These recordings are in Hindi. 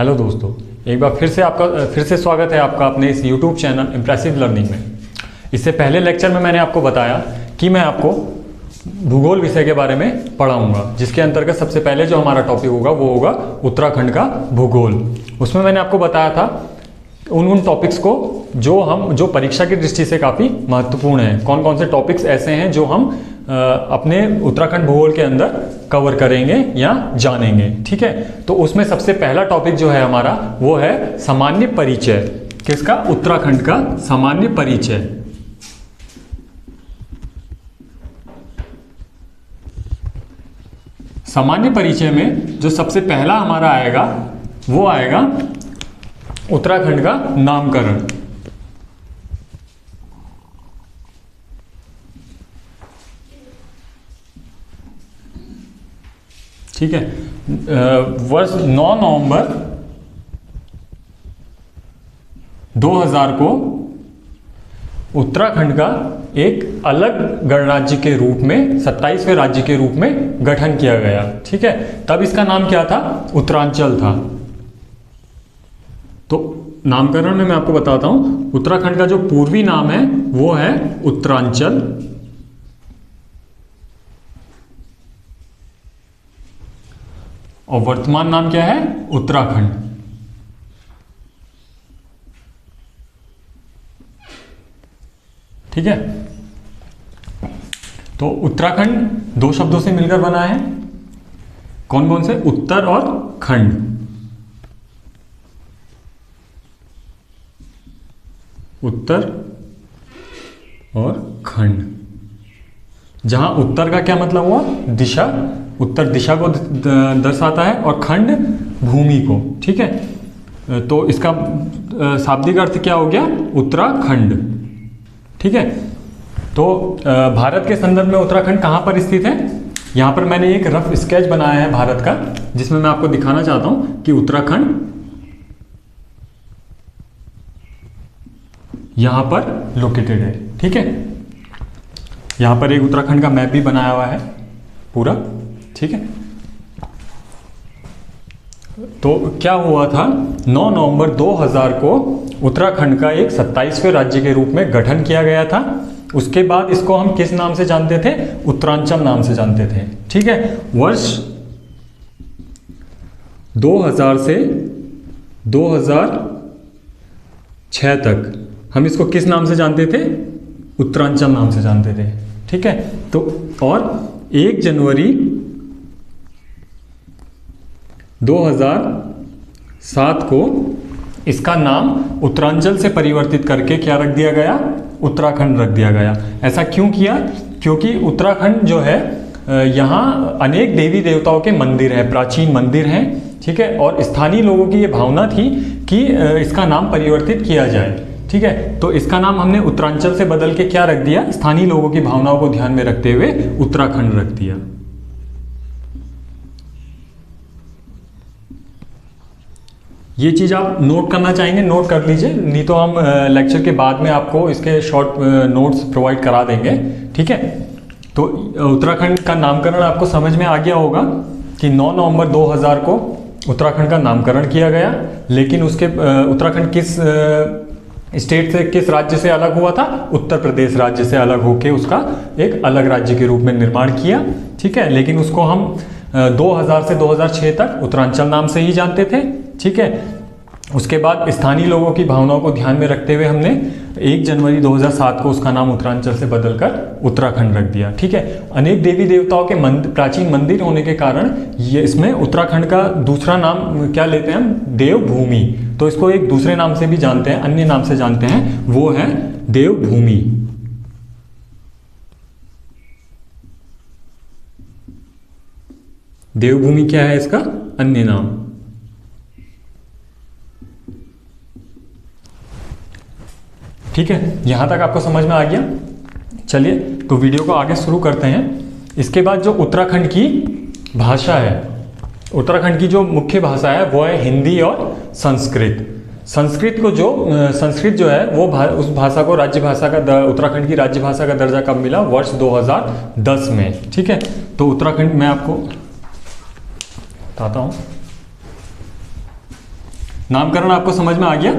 हेलो दोस्तों, एक बार फिर से स्वागत है आपका अपने इस YouTube चैनल इम्प्रेसिव लर्निंग में। इससे पहले लेक्चर में मैंने आपको बताया कि मैं आपको भूगोल विषय के बारे में पढ़ाऊंगा, जिसके अंतर्गत सबसे पहले जो हमारा टॉपिक होगा वो होगा उत्तराखंड का भूगोल। उसमें मैंने आपको बताया था उन टॉपिक्स को जो परीक्षा की दृष्टि से काफ़ी महत्वपूर्ण हैं। कौन कौन से टॉपिक्स ऐसे हैं जो हम अपने उत्तराखंड भूगोल के अंदर कवर करेंगे या जानेंगे। ठीक है, तो उसमें सबसे पहला टॉपिक जो है हमारा वो है सामान्य परिचय। किसका? उत्तराखंड का सामान्य परिचय। सामान्य परिचय में जो सबसे पहला हमारा आएगा वो आएगा उत्तराखंड का नामकरण। ठीक है, वर्ष 9 नवंबर 2000 को उत्तराखंड का एक अलग गणराज्य के रूप में 27वें राज्य के रूप में गठन किया गया। ठीक है, तब इसका नाम क्या था? उत्तरांचल था। तो नामकरण में मैं आपको बताता हूं, उत्तराखंड का जो पूर्वी नाम है वो है उत्तरांचल, और वर्तमान नाम क्या है? उत्तराखंड। ठीक है, तो उत्तराखंड दो शब्दों से मिलकर बना है। कौन कौन से? उत्तर और खंड। उत्तर और खंड, जहां उत्तर का क्या मतलब हुआ? दिशा, उत्तर दिशा को दर्शाता है, और खंड भूमि को। ठीक है, तो इसका शाब्दिक अर्थ क्या हो गया? उत्तराखंड। ठीक है, तो भारत के संदर्भ में उत्तराखंड कहाँ पर स्थित है? यहाँ पर मैंने एक रफ स्केच बनाया है भारत का, जिसमें मैं आपको दिखाना चाहता हूँ कि उत्तराखंड यहाँ पर लोकेटेड है। ठीक है, यहाँ पर एक उत्तराखंड का मैप भी बनाया हुआ है पूरा। ठीक है, तो क्या हुआ था? 9 नवंबर 2000 को उत्तराखंड का एक 27वें राज्य के रूप में गठन किया गया था। उसके बाद इसको हम किस नाम से जानते थे? उत्तरांचल नाम से जानते थे। ठीक है, वर्ष 2000 से 2006 तक हम इसको किस नाम से जानते थे? उत्तरांचल नाम से जानते थे। ठीक है, तो और 1 जनवरी 2007 को इसका नाम उत्तरांचल से परिवर्तित करके क्या रख दिया गया? उत्तराखंड रख दिया गया। ऐसा क्यों किया? क्योंकि उत्तराखंड जो है यहाँ अनेक देवी देवताओं के मंदिर हैं, प्राचीन मंदिर हैं। ठीक है, और स्थानीय लोगों की ये भावना थी कि इसका नाम परिवर्तित किया जाए। ठीक है, तो इसका नाम हमने उत्तरांचल से बदल के क्या रख दिया? स्थानीय लोगों की भावनाओं को ध्यान में रखते हुए उत्तराखंड रख दिया। ये चीज़ आप नोट करना चाहेंगे, नोट कर लीजिए, नहीं तो हम लेक्चर के बाद में आपको इसके शॉर्ट नोट्स प्रोवाइड करा देंगे। ठीक है, तो उत्तराखंड का नामकरण आपको समझ में आ गया होगा कि 9 नवंबर 2000 को उत्तराखंड का नामकरण किया गया। लेकिन उसके उत्तराखंड किस स्टेट से, किस राज्य से अलग हुआ था? उत्तर प्रदेश राज्य से अलग होके उसका एक अलग राज्य के रूप में निर्माण किया। ठीक है, लेकिन उसको हम 2000 से 2006 तक उत्तरांचल नाम से ही जानते थे। ठीक है, उसके बाद स्थानीय लोगों की भावनाओं को ध्यान में रखते हुए हमने 1 जनवरी 2007 को उसका नाम उत्तरांचल से बदलकर उत्तराखंड रख दिया। ठीक है, अनेक देवी देवताओं के प्राचीन मंदिर होने के कारण ये इसमें उत्तराखंड का दूसरा नाम क्या लेते हैं हम? देवभूमि। तो इसको एक दूसरे नाम से भी जानते हैं, अन्य नाम से जानते हैं, वो है देवभूमि। देवभूमि क्या है इसका अन्य नाम? ठीक है, यहां तक आपको समझ में आ गया। चलिए, तो वीडियो को आगे शुरू करते हैं। इसके बाद जो उत्तराखंड की भाषा है, उत्तराखंड की जो मुख्य भाषा है वो है हिंदी और संस्कृत। संस्कृत जो है वो उस भाषा को राज्य भाषा का, उत्तराखंड की राज्य भाषा का दर्जा कब मिला? वर्ष 2010 में। ठीक है, तो उत्तराखंड मैं आपको बताता हूँ। नामकरण आपको समझ में आ गया?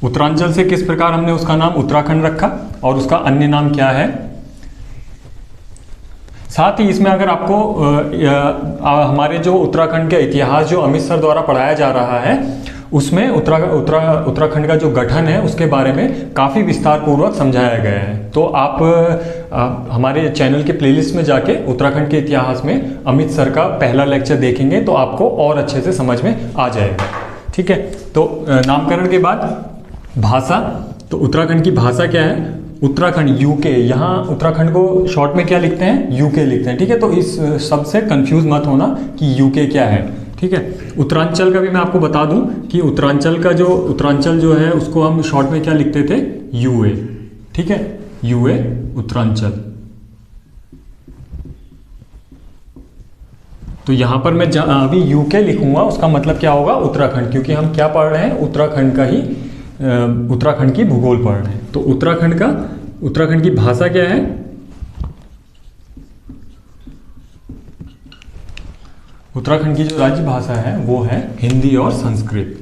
उत्तरांचल से किस प्रकार हमने उसका नाम उत्तराखंड रखा और उसका अन्य नाम क्या है। साथ ही इसमें अगर आपको हमारे जो उत्तराखंड का इतिहास जो अमित सर द्वारा पढ़ाया जा रहा है उसमें उत्तराखंड का जो गठन है उसके बारे में काफ़ी विस्तार पूर्वक समझाया गया है। तो आप हमारे चैनल के प्लेलिस्ट में जाके उत्तराखंड के इतिहास में अमित सर का पहला लेक्चर देखेंगे तो आपको और अच्छे से समझ में आ जाएगा। ठीक है, तो नामकरण के बाद भाषा, तो उत्तराखंड की भाषा क्या है? उत्तराखंड यूके, यहाँ उत्तराखंड को शॉर्ट में क्या लिखते हैं? यूके लिखते हैं। ठीक है, तो इस शब्द से कंफ्यूज मत होना कि यूके क्या है। ठीक है, उत्तरांचल का भी मैं आपको बता दूं कि उत्तरांचल जो है उसको हम शॉर्ट में क्या लिखते थे? यूए। ठीक है, यूए उत्तरांचल। तो यहां पर मैं अभी यूके लिखूंगा, उसका मतलब क्या होगा? उत्तराखंड, क्योंकि हम क्या पढ़ रहे हैं? उत्तराखंड की भूगोल पढ़ रहे हैं। तो उत्तराखंड की भाषा क्या है? उत्तराखंड की जो राज्य भाषा है वो है हिंदी और संस्कृत।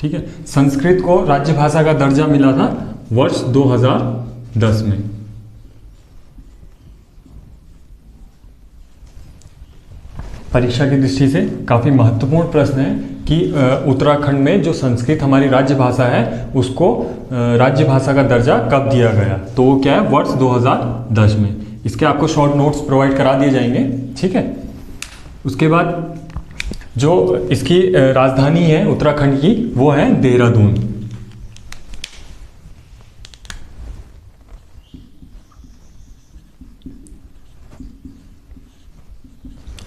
ठीक है, संस्कृत को राज्य भाषा का दर्जा मिला था वर्ष 2010 में। परीक्षा की दृष्टि से काफ़ी महत्वपूर्ण प्रश्न है कि उत्तराखंड में जो संस्कृत हमारी राज्य भाषा है उसको राज्य भाषा का दर्जा कब दिया गया? तो वो क्या है? वर्ष 2010 में। इसके आपको शॉर्ट नोट्स प्रोवाइड करा दिए जाएंगे। ठीक है, उसके बाद जो इसकी राजधानी है उत्तराखंड की वो है देहरादून।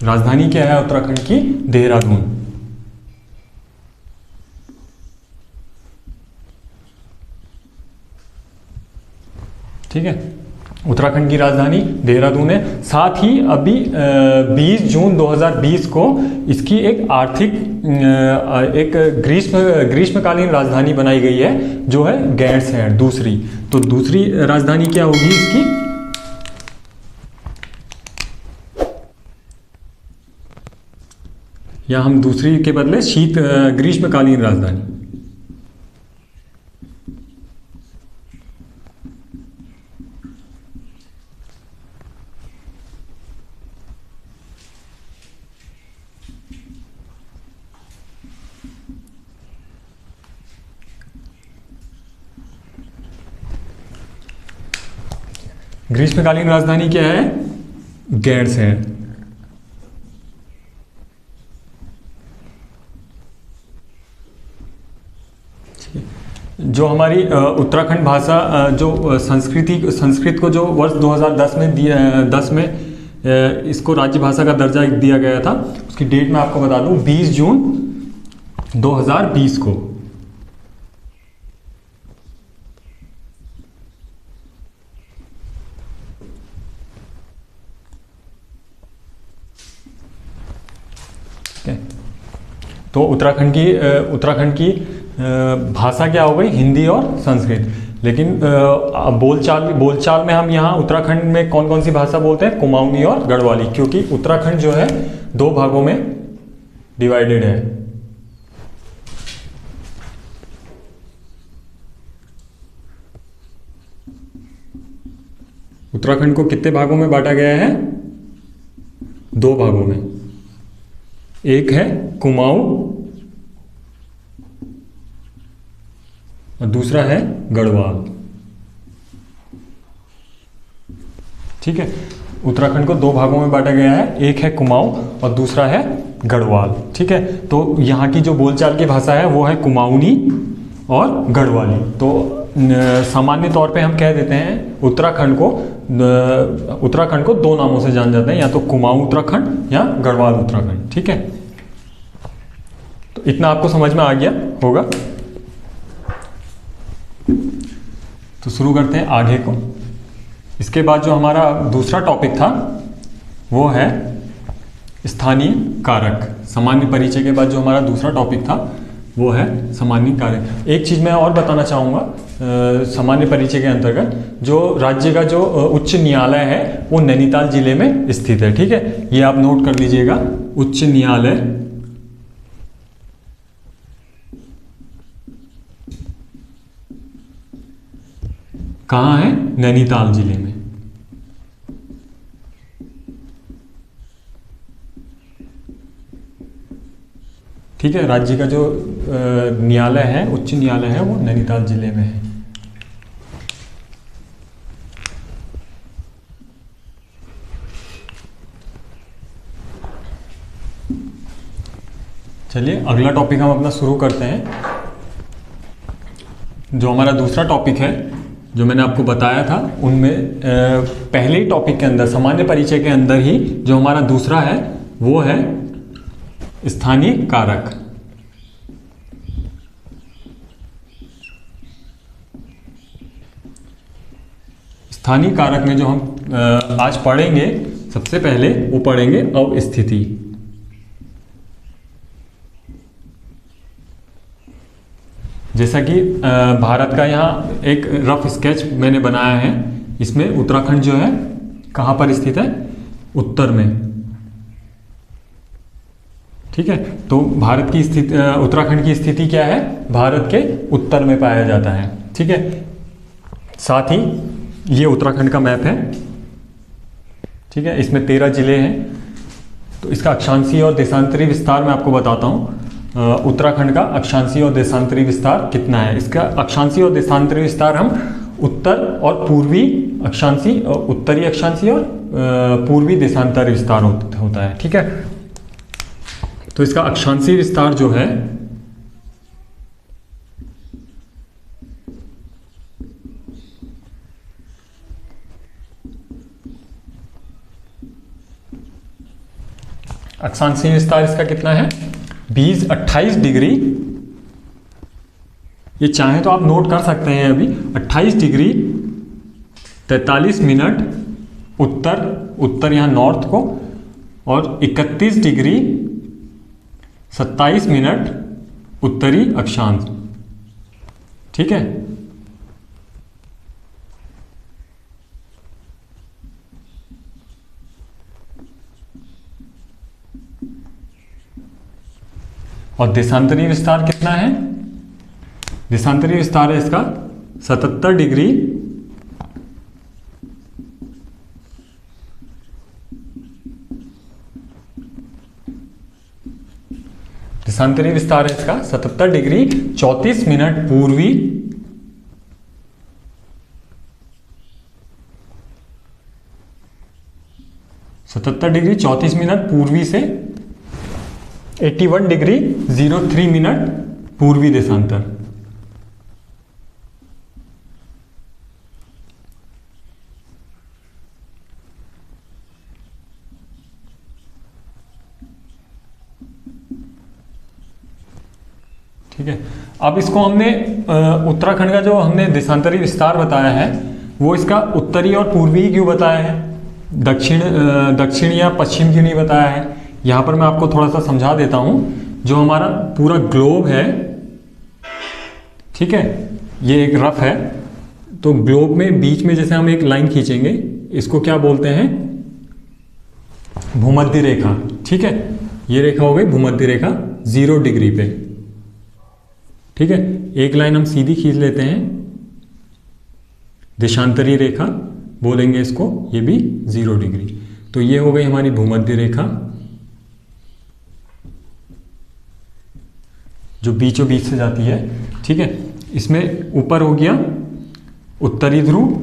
राजधानी क्या है उत्तराखंड की? देहरादून। ठीक है, उत्तराखंड की राजधानी देहरादून है। साथ ही अभी 20 जून 2020 को इसकी एक आर्थिक एक ग्रीष्मकालीन राजधानी बनाई गई है जो है गैरसैंण, दूसरी। तो दूसरी राजधानी क्या होगी इसकी? या हम दूसरी के बदले ग्रीष्मकालीन राजधानी। ग्रीष्मकालीन राजधानी क्या है? गैरसैंण। जो हमारी उत्तराखंड भाषा जो संस्कृत को जो वर्ष 2010 में इसको राज्य भाषा का दर्जा दिया गया था, उसकी डेट मैं आपको बता दूं 20 जून 2020 को। तो उत्तराखंड की भाषा क्या हो गई? हिंदी और संस्कृत। लेकिन बोलचाल में हम यहाँ उत्तराखंड में कौन कौन सी भाषा बोलते हैं? कुमाऊनी और गढ़वाली, क्योंकि उत्तराखंड जो है 2 भागों में डिवाइडेड है। उत्तराखंड को कितने भागों में बांटा गया है? 2 भागों में। एक है कुमाऊं और दूसरा है गढ़वाल। ठीक है, उत्तराखंड को 2 भागों में बांटा गया है, एक है कुमाऊं और दूसरा है गढ़वाल। ठीक है, तो यहाँ की जो बोलचाल की भाषा है वो है कुमाऊनी और गढ़वाली। तो सामान्य तौर पे हम कह देते हैं उत्तराखंड को 2 नामों से जान जाते हैं, या तो कुमाऊं उत्तराखंड या गढ़वाल उत्तराखंड। ठीक है, तो इतना आपको समझ में आ गया होगा। तो शुरू करते हैं आगे को। इसके बाद जो हमारा दूसरा टॉपिक था वो है स्थानीय कारक। सामान्य परिचय के बाद जो हमारा दूसरा टॉपिक था वो है सामान्य कारक। एक चीज़ मैं और बताना चाहूँगा सामान्य परिचय के अंतर्गत, जो राज्य का जो उच्च न्यायालय है वो नैनीताल जिले में स्थित है। ठीक है, ये आप नोट कर लीजिएगा, उच्च न्यायालय कहाँ है? नैनीताल जिले में। ठीक है, राज्य का जो न्यायालय है, उच्च न्यायालय है, वो नैनीताल जिले में है। चलिए अगला टॉपिक हम अपना शुरू करते हैं। जो हमारा दूसरा टॉपिक है, जो मैंने आपको बताया था, उनमें पहले ही टॉपिक के अंदर, सामान्य परिचय के अंदर ही जो हमारा दूसरा है वो है स्थानीय कारक। स्थानीय कारक में जो हम आज पढ़ेंगे, सबसे पहले वो पढ़ेंगे अवस्थिति। जैसा कि भारत का यहाँ एक रफ स्केच मैंने बनाया है, इसमें उत्तराखंड जो है कहाँ पर स्थित है? उत्तर में। ठीक है, तो भारत की स्थिति, उत्तराखंड की स्थिति क्या है? भारत के उत्तर में पाया जाता है। ठीक है, साथ ही ये उत्तराखंड का मैप है। ठीक है, इसमें 13 जिले हैं। तो इसका अक्षांशीय और देशांतरी विस्तार मैं आपको बताता हूँ। उत्तराखंड का अक्षांशीय और देशांतरी विस्तार कितना है? इसका अक्षांशीय और देशांतरी विस्तार हम उत्तर और पूर्वी अक्षांशीय, उत्तरी अक्षांशीय और पूर्वी देशांतरी विस्तार होता है। ठीक है, तो इसका अक्षांशीय विस्तार जो है अक्षांशीय विस्तार इसका कितना है? 28 डिग्री। ये चाहे तो आप नोट कर सकते हैं अभी। 28 डिग्री 43 मिनट उत्तर यहाँ नॉर्थ को, और 31 डिग्री 27 मिनट उत्तरी अक्षांश। ठीक है, और देशांतरी विस्तार कितना है? देशांतरी विस्तार है इसका 77 डिग्री 34 मिनट पूर्वी, 77 डिग्री 34 मिनट पूर्वी से 81 डिग्री 03 मिनट पूर्वी देशांतर। ठीक है, अब इसको हमने उत्तराखंड का जो हमने देशांतरी विस्तार बताया है, वो इसका उत्तरी और पूर्वी क्यों बताया है? दक्षिण या पश्चिम क्यों नहीं बताया है? यहाँ पर मैं आपको थोड़ा सा समझा देता हूँ। जो हमारा पूरा ग्लोब है, ठीक है, ये एक रफ है, तो ग्लोब में बीच में जैसे हम एक लाइन खींचेंगे, इसको क्या बोलते हैं? भूमध्य रेखा। ठीक है, ये रेखा हो गई भूमध्य रेखा 0 डिग्री पे। ठीक है, एक लाइन हम सीधी खींच लेते हैं, देशांतरी रेखा बोलेंगे इसको, ये भी 0 डिग्री। तो ये हो गई हमारी भूमध्य रेखा, जो बीचों बीच से जाती है। ठीक है, इसमें ऊपर हो गया उत्तरी ध्रुव,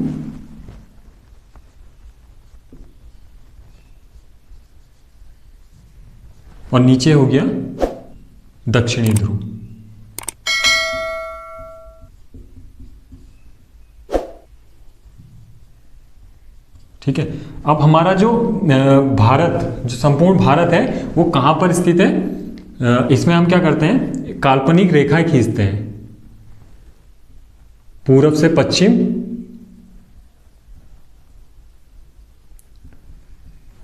और नीचे हो गया दक्षिणी ध्रुव। ठीक है, अब हमारा जो भारत, जो संपूर्ण भारत है, वो कहाँ पर स्थित है? इसमें हम क्या करते हैं? काल्पनिक रेखाएं खींचते हैं, पूरब से पश्चिम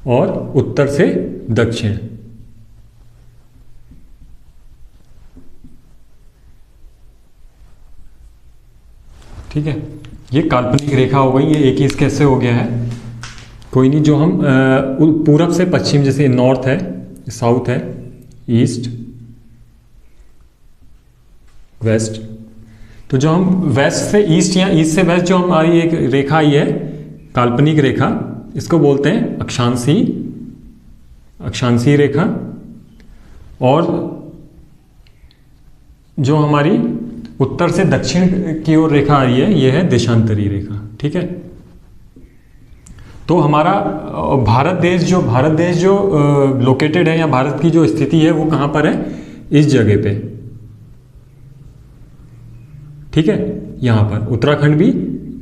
और उत्तर से दक्षिण। ठीक है, ये काल्पनिक रेखा हो गई, ये एक ही इसके ऐसे हो गया है। कोई नहीं, जो हम पूरब से पश्चिम, जैसे नॉर्थ है, साउथ है, ईस्ट, वेस्ट, तो जो हम वेस्ट से ईस्ट या ईस्ट से वेस्ट जो हमारी एक रेखा आई है काल्पनिक रेखा, इसको बोलते हैं अक्षांशीय रेखा। और जो हमारी उत्तर से दक्षिण की ओर रेखा आ रही है, यह है देशांतरी रेखा। ठीक है, तो हमारा भारत देश जो लोकेटेड है, या भारत की जो स्थिति है वो कहाँ पर है, इस जगह पे। ठीक है, यहाँ पर उत्तराखंड भी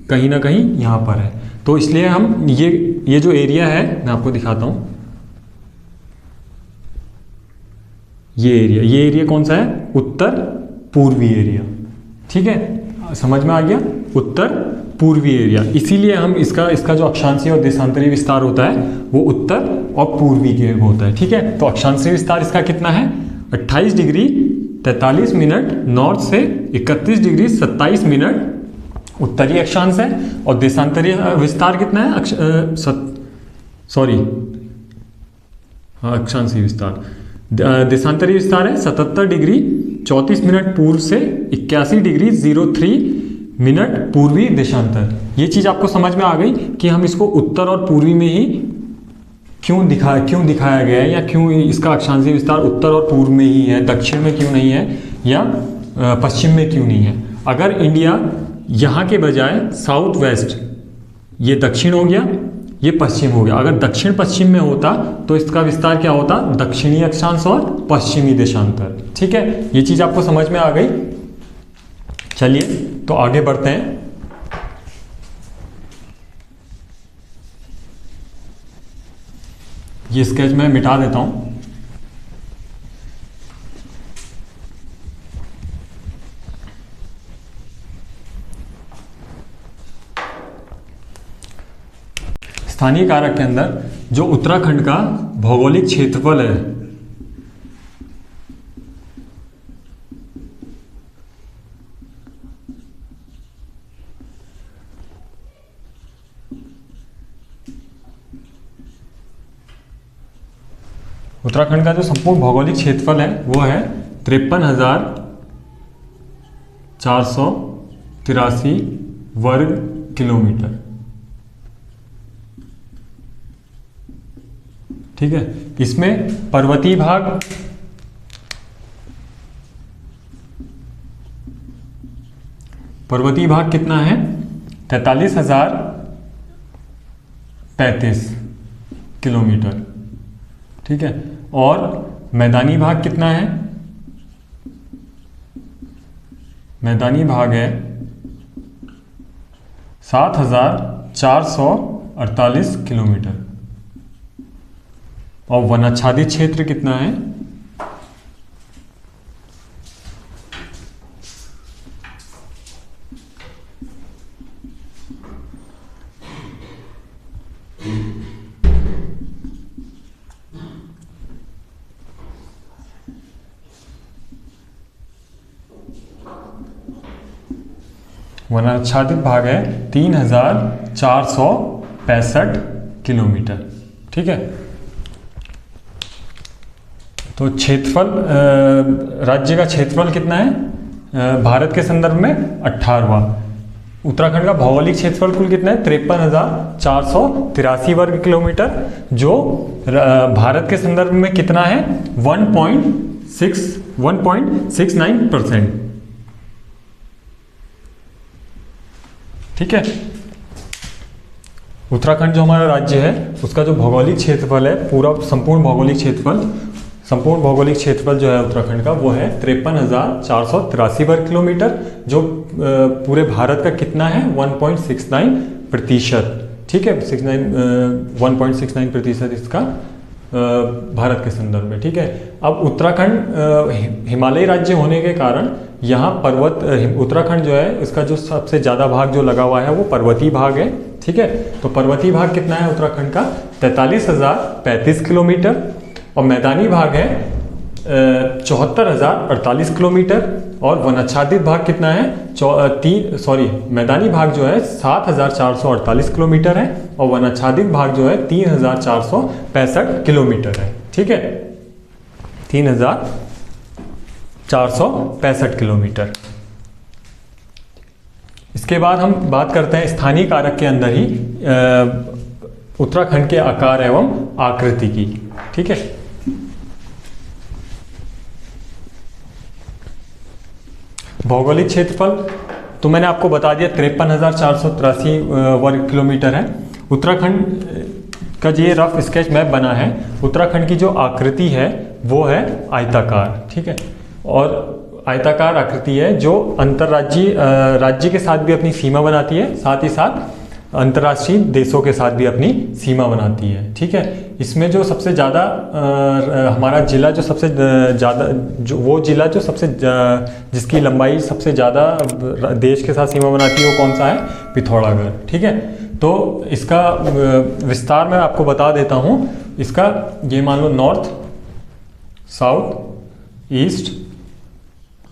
कहीं ना कहीं यहाँ पर है। तो इसलिए हम ये जो एरिया है, मैं आपको दिखाता हूँ, ये एरिया कौन सा है, उत्तर पूर्वी एरिया। ठीक है, समझ में आ गया, उत्तर पूर्वी एरिया। इसीलिए हम इसका जो अक्षांशीय और देशांतरी विस्तार होता है वो उत्तर और पूर्वी के होता है। ठीक है, तो अक्षांशीय विस्तार इसका कितना है, 28 डिग्री 43 मिनट नॉर्थ से 31 डिग्री 27 मिनट उत्तरी अक्षांश है। और देशांतरीय विस्तार कितना है, अक्षांशीय विस्तार, देशांतरीय विस्तार है 77 डिग्री 34 मिनट पूर्व से 81 डिग्री 03 मिनट पूर्वी देशांतर। ये चीज़ आपको समझ में आ गई कि हम इसको उत्तर और पूर्वी में ही क्यों दिखाया गया है, या क्यों इसका अक्षांशीय विस्तार उत्तर और पूर्व में ही है, दक्षिण में क्यों नहीं है, या पश्चिम में क्यों नहीं है। अगर इंडिया यहाँ के बजाय साउथ वेस्ट, ये दक्षिण हो गया, ये पश्चिम हो गया, अगर दक्षिण पश्चिम में होता तो इसका विस्तार क्या होता, दक्षिणी अक्षांश और पश्चिमी देशांतर। ठीक है, ये चीज़ आपको समझ में आ गई। चलिए तो आगे बढ़ते हैं। ये स्केच मैं मिटा देता हूं। स्थानीय कारक के अंदर जो उत्तराखंड का भौगोलिक क्षेत्रफल है, उत्तराखंड का जो संपूर्ण भौगोलिक क्षेत्रफल है वो है 53,483 वर्ग किलोमीटर। ठीक है, इसमें पर्वतीय भाग कितना है, 43,035 किलोमीटर। ठीक है, और मैदानी भाग कितना है, मैदानी भाग है 7,448 किलोमीटर। और वनाच्छादित क्षेत्र कितना है, वनाच्छादित भाग है 3,465 किलोमीटर। ठीक है, तो क्षेत्रफल, राज्य का क्षेत्रफल कितना है, भारत के संदर्भ में 18वां। उत्तराखंड का भौगोलिक क्षेत्रफल कुल कितना है, 53,483 वर्ग किलोमीटर, जो भारत के संदर्भ में कितना है, 1.69%। ठीक है, उत्तराखंड जो हमारा राज्य है उसका जो भौगोलिक क्षेत्रफल है, पूरा संपूर्ण भौगोलिक क्षेत्रफल जो है उत्तराखंड का वो है 53,483 वर्ग किलोमीटर, जो पूरे भारत का कितना है, 1.69%। ठीक है, 1.69% इसका भारत के संदर्भ में। ठीक है, अब उत्तराखंड हिमालयी राज्य होने के कारण यहाँ उत्तराखंड जो है इसका जो सबसे ज़्यादा भाग जो लगा हुआ है वो पर्वतीय भाग है। ठीक है, तो पर्वतीय भाग कितना है उत्तराखंड का, 43,035 किलोमीटर, और मैदानी भाग है 74,048 किलोमीटर, और वनाच्छादित भाग कितना है, मैदानी भाग जो है 7,448 किलोमीटर है, और वनाच्छादित भाग जो है 3,465 किलोमीटर है। ठीक है, 3,465 किलोमीटर। इसके बाद हम बात करते हैं स्थानीय कारक के अंदर ही उत्तराखंड के आकार एवं आकृति की। ठीक है, भौगोलिक क्षेत्रफल तो मैंने आपको बता दिया 53,483 वर्ग किलोमीटर है। उत्तराखंड का ये रफ स्केच मैप बना है। उत्तराखंड की जो आकृति है वो है आयताकार। ठीक है, और आयताकार आकृति है जो अंतर्राज्यीय राज्य के साथ भी अपनी सीमा बनाती है, साथ ही साथ अंतर्राष्ट्रीय देशों के साथ भी अपनी सीमा बनाती है। ठीक है, इसमें जो सबसे ज़्यादा हमारा जिला जो सबसे ज़्यादा वो जिला जो सबसे जिसकी लंबाई सबसे ज़्यादा देश के साथ सीमा बनाती है वो कौन सा है, पिथौरागढ़। ठीक है, तो इसका विस्तार मैं आपको बता देता हूँ। इसका ये मान लो नॉर्थ, साउथ, ईस्ट,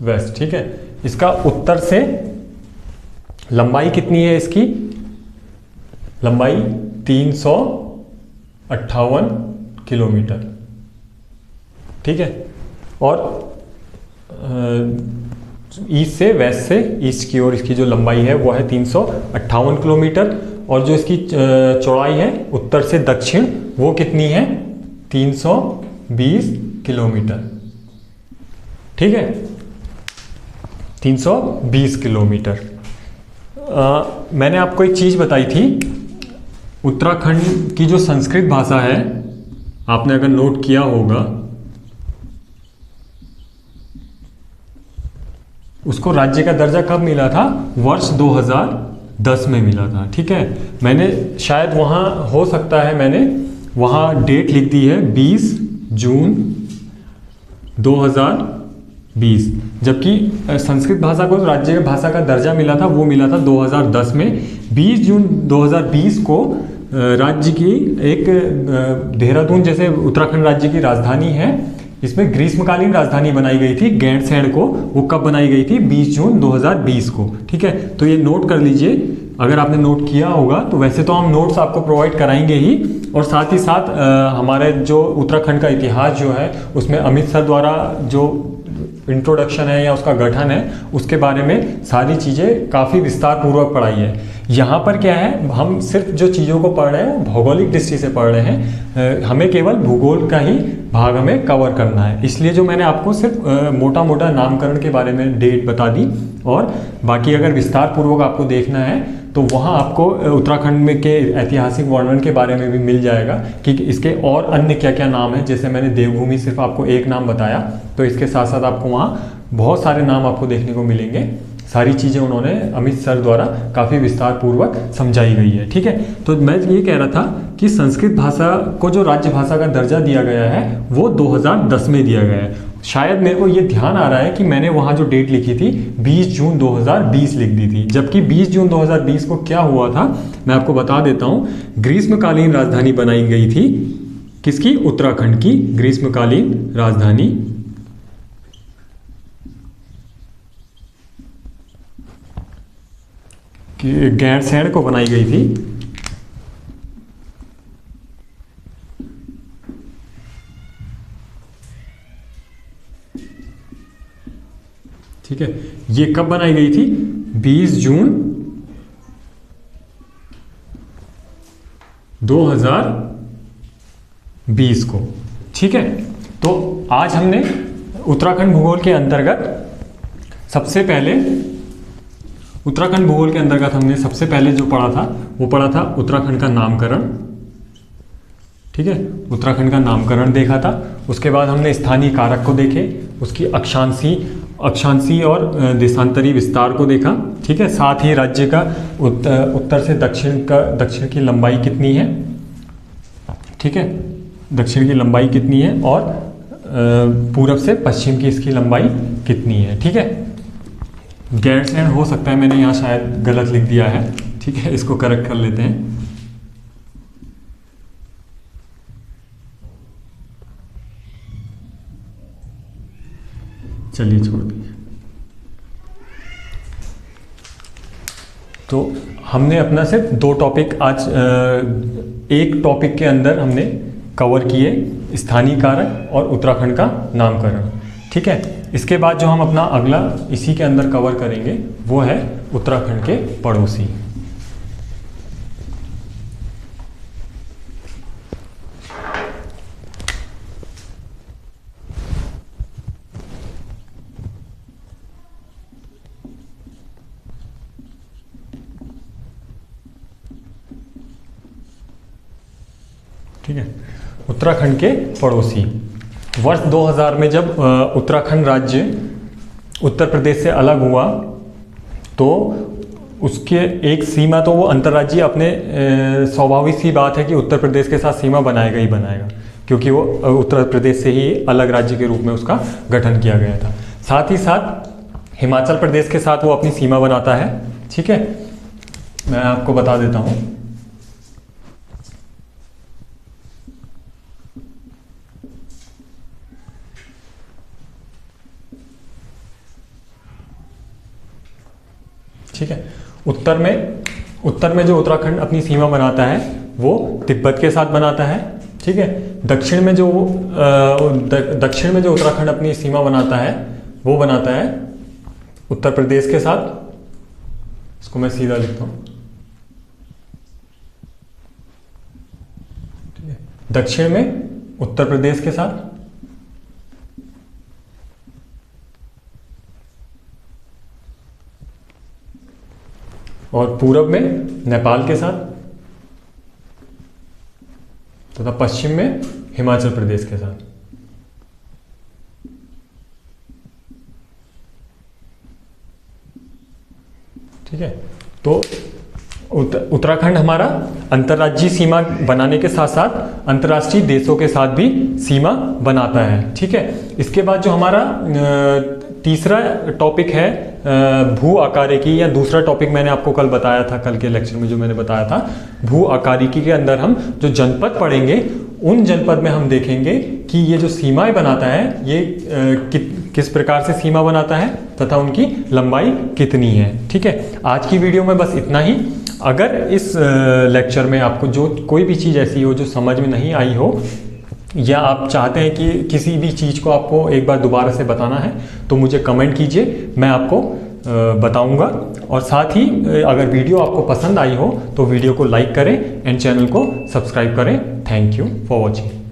वेस्ट। ठीक है, इसका उत्तर से लंबाई कितनी है, इसकी लंबाई 358 किलोमीटर। ठीक है, और ईस्ट से वेस्ट से ईस्ट की ओर इसकी जो लंबाई है वो है 358 किलोमीटर, और जो इसकी चौड़ाई है उत्तर से दक्षिण वो कितनी है, 320 किलोमीटर। ठीक है, 320 किलोमीटर। मैंने आपको एक चीज़ बताई थी, उत्तराखंड की जो संस्कृत भाषा है, आपने अगर नोट किया होगा, उसको राज्य का दर्जा कब मिला था, वर्ष 2010 में मिला था। ठीक है, मैंने शायद वहाँ हो सकता है मैंने वहाँ डेट लिख दी है 20 जून 2020, जबकि संस्कृत भाषा को राज्य भाषा का दर्जा मिला था वो मिला था 2010 में। 20 जून 2020 को राज्य की एक देहरादून जैसे उत्तराखंड राज्य की राजधानी है, इसमें ग्रीष्मकालीन राजधानी बनाई गई थी गैंडसैंण को। वो कब बनाई गई थी, 20 जून 2020 को। ठीक है, तो ये नोट कर लीजिए, अगर आपने नोट किया होगा तो। वैसे तो हम नोट्स आपको प्रोवाइड कराएंगे ही, और साथ ही साथ हमारे जो उत्तराखंड का इतिहास जो है उसमें अमित सर द्वारा जो इंट्रोडक्शन है या उसका गठन है उसके बारे में सारी चीज़ें काफ़ी विस्तार पूर्वक पढ़ाई है। यहाँ पर क्या है, हम सिर्फ जो चीज़ों को पढ़ रहे हैं भौगोलिक दृष्टि से पढ़ रहे हैं, हमें केवल भूगोल का ही भाग हमें कवर करना है। इसलिए जो मैंने आपको सिर्फ मोटा मोटा नामकरण के बारे में डेट बता दी, और बाकी अगर विस्तार पूर्वक आपको देखना है तो वहाँ आपको उत्तराखंड में के ऐतिहासिक वर्णन के बारे में भी मिल जाएगा कि इसके और अन्य क्या क्या नाम हैं। जैसे मैंने देवभूमि सिर्फ आपको एक नाम बताया, तो इसके साथ साथ आपको वहाँ बहुत सारे नाम आपको देखने को मिलेंगे। सारी चीज़ें उन्होंने अमित सर द्वारा काफ़ी विस्तार पूर्वक समझाई गई है। ठीक है, तो मैं ये कह रहा था कि संस्कृत भाषा को जो राज्य भाषा का दर्जा दिया गया है वो 2010 में दिया गया है। शायद मेरे को ये ध्यान आ रहा है कि मैंने वहाँ जो डेट लिखी थी 20 जून 2020 लिख दी थी, जबकि 20 जून 2020 को क्या हुआ था मैं आपको बता देता हूँ। ग्रीष्मकालीन राजधानी बनाई गई थी, किसकी, उत्तराखंड की ग्रीष्मकालीन राजधानी गैंडसैंण को बनाई गई थी। ठीक है, ये कब बनाई गई थी, 20 जून 2020 को। ठीक है, तो आज हमने उत्तराखंड भूगोल के अंतर्गत सबसे पहले हमने सबसे पहले जो पढ़ा था वो पढ़ा था उत्तराखंड का नामकरण। ठीक है, उत्तराखंड का नामकरण देखा था। उसके बाद हमने स्थानीय कारक को देखे, उसकी अक्षांशीय और देशांतरी विस्तार को देखा। ठीक है, साथ ही राज्य का उत्तर से दक्षिण की लंबाई कितनी है। ठीक है, दक्षिण की लंबाई कितनी है, और पूरब से पश्चिम की इसकी लंबाई कितनी है। ठीक है, गैंडसैंण हो सकता है मैंने यहाँ शायद गलत लिख दिया है। ठीक है, इसको करेक्ट कर लेते हैं। चलिए छोड़ दीजिए। तो हमने अपना सिर्फ 2 टॉपिक आज एक टॉपिक के अंदर हमने कवर किए, स्थानीय कारक और उत्तराखंड का नामकरण। ठीक है, इसके बाद जो हम अपना अगला इसी के अंदर कवर करेंगे वो है उत्तराखंड के पड़ोसी। ठीक है, उत्तराखंड के पड़ोसी। वर्ष 2000 में जब उत्तराखंड राज्य उत्तर प्रदेश से अलग हुआ तो उसके एक सीमा, तो वो अंतर्राज्यीय अपने स्वाभाविक सी बात है कि उत्तर प्रदेश के साथ सीमा बनाएगा ही बनाएगा, क्योंकि वो उत्तर प्रदेश से ही अलग राज्य के रूप में उसका गठन किया गया था। साथ ही साथ हिमाचल प्रदेश के साथ वो अपनी सीमा बनाता है। ठीक है, मैं आपको बता देता हूँ। ठीक है, उत्तर में जो उत्तराखंड अपनी सीमा बनाता है वो तिब्बत के साथ बनाता है। ठीक है, दक्षिण में जो उत्तराखंड अपनी सीमा बनाता है वो बनाता है उत्तर प्रदेश के साथ। इसको मैं सीधा लिखता हूँ। ठीक है, दक्षिण में उत्तर प्रदेश के साथ, और पूरब में नेपाल के साथ, तथा पश्चिम में हिमाचल प्रदेश के साथ। ठीक है, तो उत्तराखंड हमारा अंतर्राज्यीय सीमा बनाने के साथ साथ अंतर्राष्ट्रीय देशों के साथ भी सीमा बनाता है। ठीक है, इसके बाद जो हमारा तीसरा टॉपिक है भू आकारिकी, या दूसरा टॉपिक मैंने आपको कल बताया था, कल के लेक्चर में जो मैंने बताया था, भू आकारिकी के अंदर हम जो जनपद पढ़ेंगे उन जनपद में हम देखेंगे कि ये जो सीमाएं बनाता है ये किस प्रकार से सीमा बनाता है तथा उनकी लंबाई कितनी है। ठीक है, आज की वीडियो में बस इतना ही। अगर इस लेक्चर में आपको जो कोई भी चीज़ ऐसी हो जो समझ में नहीं आई हो, या आप चाहते हैं कि किसी भी चीज़ को आपको एक बार दोबारा से बताना है, तो मुझे कमेंट कीजिए, मैं आपको बताऊंगा। और साथ ही अगर वीडियो आपको पसंद आई हो तो वीडियो को लाइक करें एंड चैनल को सब्सक्राइब करें। Thank you for watching.